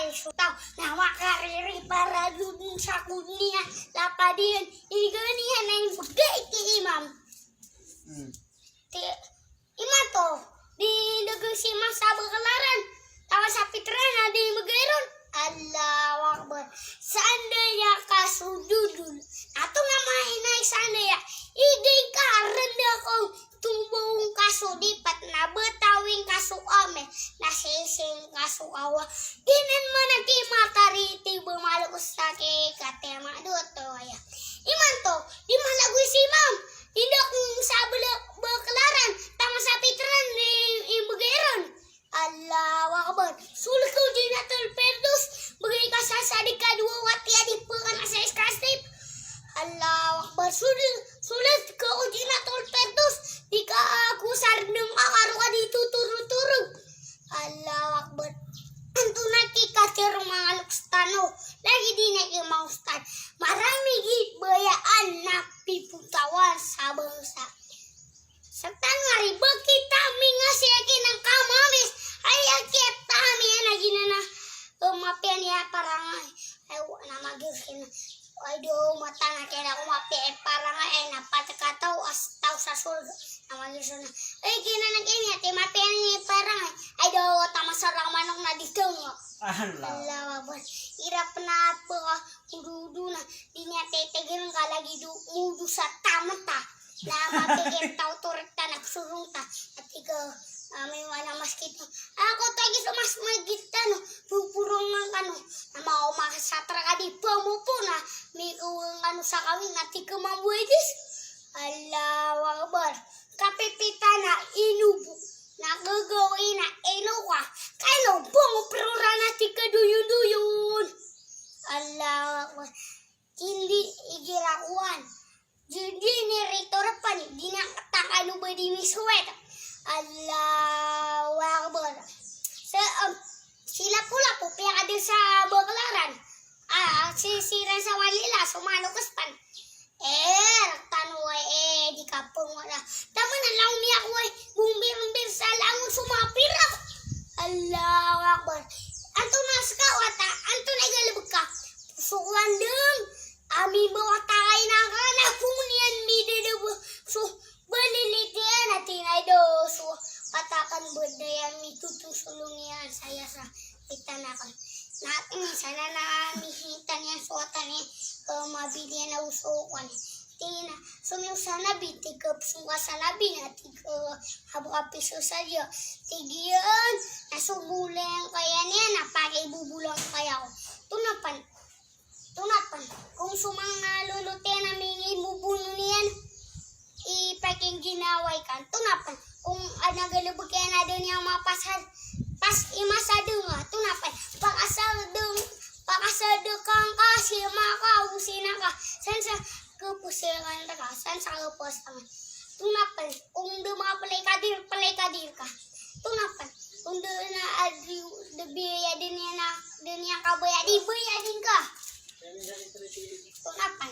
ay sutaw na makariri para dun sa kunya lapadian iganihan na yung bagay ti imam. Ti imam to di nagsimang sa Baclaran tawa sa Pitrana di magayron. Allahu Akbar. Sandaya kasududul ato nga mahinay sandaya igay ka renda kong tumbong kaso dipat na betawing kaso ame nasising kaso awa inan man nagti matariti bumalagos sa ke katema doto ya iman to di malagoy si ma'am hindi kung sa Baclaran tama sa Pitran ni imugayron. Allahu Akbar. Sulit ko Jinatul Firdaus bagay ka sa ka dua wati adi pekan sa skastip. Allahu Akbar. Sulit ko Jinatul Firdaus di ka aku sardeng akaro ka dito turun-turun. Allahu Akbar. Anto nakikatir mga lukstano lagi di nakimaustan marami gitbayaan na piputawan sa bangsa. Sa tangari kita mingas yakin ang kamamis ay kita miya na ginana umapian ya parang ay na magisin ay do mata na kaya umapian parang ay napatakaw as tao sa surga na magisin ay ginana kanya ti mapian ni parang ay do tamasarang manok na dito nga. Allah Akbar. Irap na po kududu na di niya tetegin ka lagi do mudu sa tamata na mapigil tao turek ta nagsurong ta at ikaw may wala maskit ako tagi sa mas magita no pupurong ng kano na maumakasatra ka di pamupo na may kuwang ano sa kawin at ikaw mabuedis. Allahu Akbar. Kapipita na inubo nagagawin na inuwa kayo bungo prura na tika duyun-duyun. Allahu Akbar. Hindi igirakuan jadi ni rektor pa ni di nakataka ba di miswet. Allahu Akbar. Sila pula po piyaka din sa Baclaran. Sisiran sa Walila sumano kuspan. Tanway di kapong wala. Tama na lang niya ko bumbir-bumbir sa langon sumapirap. Allahu Akbar. Anto nas ka wata, anto nagalabog ka. Sukuan deng. Ami bawa tayo na kana punian mi dedo so balilitian natin ay do so patakan budaya mi tutusulungian saya sa itanakan natin sana na mihitan yan suatan ni mabili na usukan tingin na sumiw sana bitikap sungka sana binati ko habang piso sa iyo tigiyan nasubuleng kaya niya napakibubulang kaya ko tunapan kung sumang lulutin na mingi bubuno niyan ipaking ginaway kan tunapan kung nagalubog kaya na doon yung mapasad pas imasado nga tunapan pakasado kang kasi makausin ka san sa kapusiran ka san sa kapusiran tunapan kung dumapalay kadir ka tunapan kung doon na biya din yan kabaya di baya din ka. Kenapa?